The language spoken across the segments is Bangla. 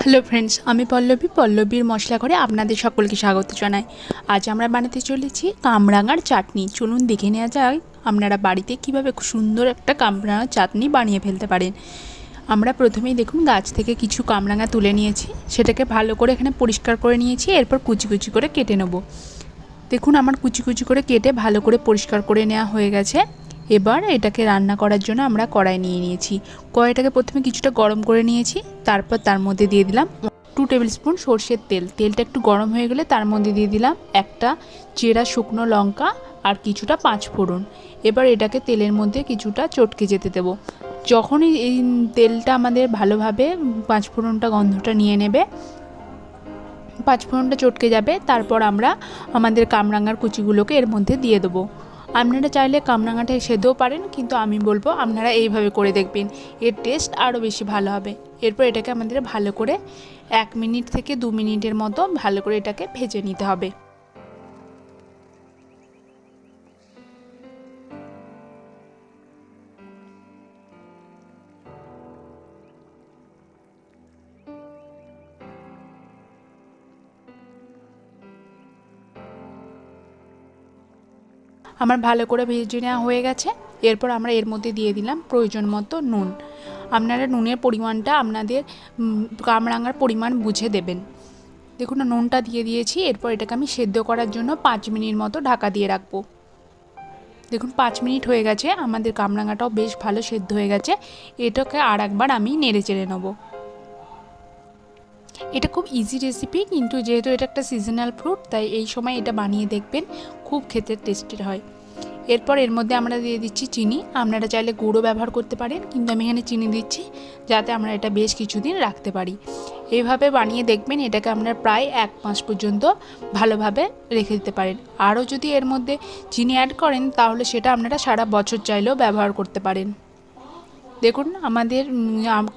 হ্যালো ফ্রেন্ডস, আমি পল্লবীর মশলাঘরে আপনাদের সকলকে স্বাগত জানাই। আজ আমরা বানাতে চলেছি কামরাঙার চাটনি। চলুন দেখে নেওয়া যায় আপনারা বাড়িতে কিভাবে খুব সুন্দর একটা কামরাঙার চাটনি বানিয়ে ফেলতে পারেন। আমরা প্রথমেই দেখুন গাছ থেকে কিছু কামরাঙা তুলে নিয়েছি, সেটাকে ভালো করে এখানে পরিষ্কার করে নিয়েছি। এরপর কুচি কুচি করে কেটে নেব। দেখুন আমার কুচি কুচি করে কেটে ভালো করে পরিষ্কার করে নেওয়া হয়ে গেছে। এবার এটাকে রান্না করার জন্য আমরা কড়াই নিয়ে নিয়েছি। কড়াইটাকে প্রথমে কিছুটা গরম করে নিয়েছি, তারপর তার মধ্যে দিয়ে দিলাম 2 টেবিল স্পুন সর্ষের তেল। তেলটা একটু গরম হয়ে গেলে তার মধ্যে দিয়ে দিলাম একটা চেরা শুকনো লঙ্কা আর কিছুটা 5 ফোড়ন। এবার এটাকে তেলের মধ্যে কিছুটা চটকে যেতে দেব। যখনই এই তেলটা আমাদের ভালোভাবে 5 ফোড়নটা গন্ধটা নিয়ে নেবে, 5 ফোড়নটা চটকে যাবে, তারপর আমরা আমাদের কামরাঙার কুচিগুলোকে এর মধ্যে দিয়ে দেবো। আপনারা চাইলে কামরাঙাটা সেদ্ধও পারেন, কিন্তু আমি বলবো আপনারা এইভাবে করে দেখবেন, এর টেস্ট আরও বেশি ভালো হবে। এরপর এটাকে আমাদের ভালো করে 1 মিনিট থেকে 2 মিনিটের মতো ভালো করে এটাকে ভেজে নিতে হবে। আমার ভালো করে ভেজে নেওয়া হয়ে গেছে। এরপর আমরা এর মধ্যে দিয়ে দিলাম প্রয়োজন মতো নুন। আপনারা নুনের পরিমাণটা আপনাদের কামরাঙার পরিমাণ বুঝে দেবেন। দেখুন নুনটা দিয়ে দিয়েছি। এরপর এটাকে আমি সেদ্ধ করার জন্য 5 মিনিট মতো ঢাকা দিয়ে রাখবো। দেখুন 5 মিনিট হয়ে গেছে, আমাদের কামরাঙাটাও বেশ ভালো সেদ্ধ হয়ে গেছে। এটাকে আর একবার আমি নেড়ে চেড়ে নেবো। এটা খুব ইজি রেসিপি, কিন্তু যেহেতু এটা একটা সিজনাল ফ্রুট, তাই এই সময় এটা বানিয়ে দেখবেন, খুব খেতে টেস্টি হয়। এরপর এর মধ্যে আমরা দিয়ে দিচ্ছি চিনি। আপনারা চাইলে গুঁড়ো ব্যবহার করতে পারেন, কিন্তু আমি এখানে চিনি দিচ্ছি যাতে আমরা এটা বেশ কিছুদিন রাখতে পারি। এইভাবে বানিয়ে দেখবেন, এটাকে আপনারা প্রায় 1 মাস পর্যন্ত ভালোভাবে রেখে দিতে পারেন। আরও যদি এর মধ্যে চিনি অ্যাড করেন, তাহলে সেটা আপনারা সারা বছর চাইলেও ব্যবহার করতে পারেন। দেখুন আমাদের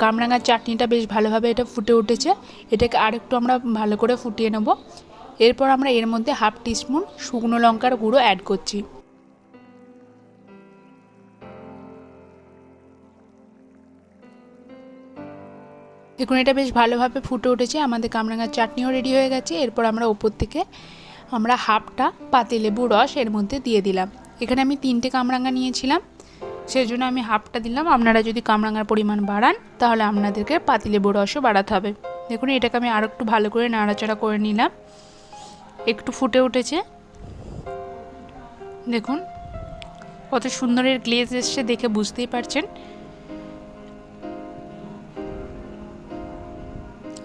কামরাঙার চাটনিটা বেশ ভালোভাবে এটা ফুটে উঠেছে। এটাকে আরেকটু আমরা ভালো করে ফুটিয়ে নেব। এরপর আমরা এর মধ্যে 1/2 টিস্পুন শুকনো লঙ্কার গুঁড়ো অ্যাড করছি। দেখুন এটা বেশ ভালোভাবে ফুটে উঠেছে, আমাদের কামরাঙার চাটনিও রেডি হয়ে গেছে। এরপর আমরা ওপর থেকে আমরা 1/2টা পাতিলেবু রস এর মধ্যে দিয়ে দিলাম। এখানে আমি 3টে কামরাঙা নিয়েছিলাম, সেই জন্য আমি 1/2টা দিলাম। আপনারা যদি কামরাঙার পরিমাণ বাড়ান, তাহলে আপনাদেরকে পাতিলেবুর রসও বাড়াতে হবে। দেখুন এটাকে আমি আরও একটু ভালো করে নাড়াচাড়া করে নিলাম। একটু ফুটে উঠেছে, দেখুন কত সুন্দর এর গ্লেজ এসছে, দেখে বুঝতেই পারছেন।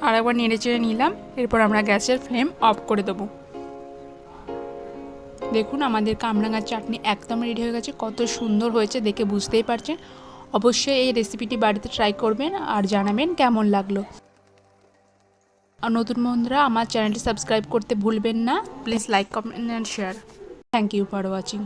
আর একবার নেড়ে চেড়ে নিলাম। এরপর আমরা গ্যাসের ফ্লেম অফ করে দেবো। দেখুন আমাদের কামরাঙার চাটনি একদম রেডি হয়ে গেছে। কত সুন্দর হয়েছে দেখে বুঝতেই পারছেন। অবশ্যই এই রেসিপিটি বাড়িতে ট্রাই করবেন আর জানাবেন কেমন লাগলো। আর নতুন বন্ধুরা আমার চ্যানেলটি সাবস্ক্রাইব করতে ভুলবেন না। Please like, comment and share. Thank you for watching.